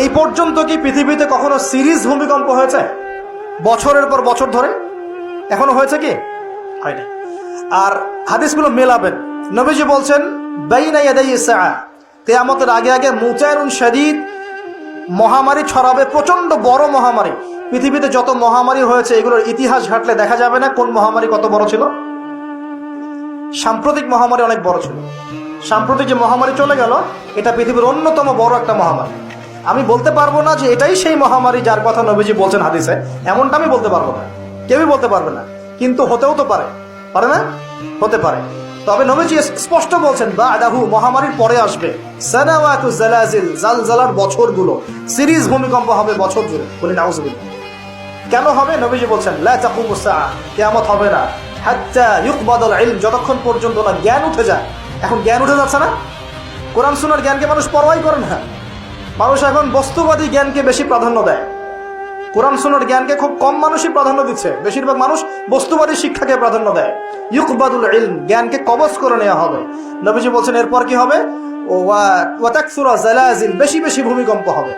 এই পর্যন্ত কি পৃথিবীতে কখনো সিরিজ ভূমিকম্প হয়েছে বছরের পর বছর ধরে? এখনো হয়েছে কি? হয়নি। আর হাদিসগুলো মেলাবেন। নবীজি বলছেন বাইনা ইয়াদাই সাআ, কিয়ামতের আগে আগে মুতায়রুন শাদীদ, মহামারী ছড়াবে, প্রচন্ড বড় মহামারী। পৃথিবীতে যত মহামারী হয়েছে এগুলোর ইতিহাস ঘাটলে দেখা যাবে না কোন মহামারী কত বড় ছিল। সাম্প্রতিক মহামারী অনেক বড় ছিল। সাম্প্রতিক যে মহামারী চলে গেল এটা পৃথিবীর অন্যতম বড় একটা মহামারী। আমি বলতে পারবো না যে এটাই সেই মহামারী যার কথা নবীজি বলছেন হাদিসে, এমনটা আমি বলতে পারবো না, কেউই বলতে পারবে না। কিন্তু হতেও তো পারে, পারে না? হতে পারে। তবে নবীজি স্পষ্ট বলছেন বা'দাহু, মহামারীর পরে আসবে সানাওয়াতু জালাজিল, জালজালার বছরগুলো, সিরিজ ভূমিকম্প হবে বছর জুড়ে। বলি নাউযুবিল্লাহ। কেন হবে? নবীজি বলছেন লা তাকুমুস সাআ, কিয়ামত হবে না হাত্তা ইউকবাদাল ইলম, যতক্ষণ পর্যন্ত না জ্ঞান উঠে যায়। এখন জ্ঞান উঠে যাচ্ছে না? কোরআন সুন্নাহর জ্ঞানকে মানুষ পরোয়াই করে না। মানুষ এখন বস্তুবাদী জ্ঞানকে বেশি প্রাধান্য দেয়। কোরআন সুন্নাহর জ্ঞানকে খুব কম মানুষই প্রাধান্য দিচ্ছে। বেশিরভাগ মানুষ বস্তুবাদী শিক্ষাকে প্রাধান্য দেয়। ইউকবাদুল ইলম, জ্ঞানকে কবজ করে নেওয়া হবে। নবীজি বলছেন এরপর কি হবে? ওয়া তাকসুরা জালাজিল, বেশি বেশি ভূমিকম্প হবে।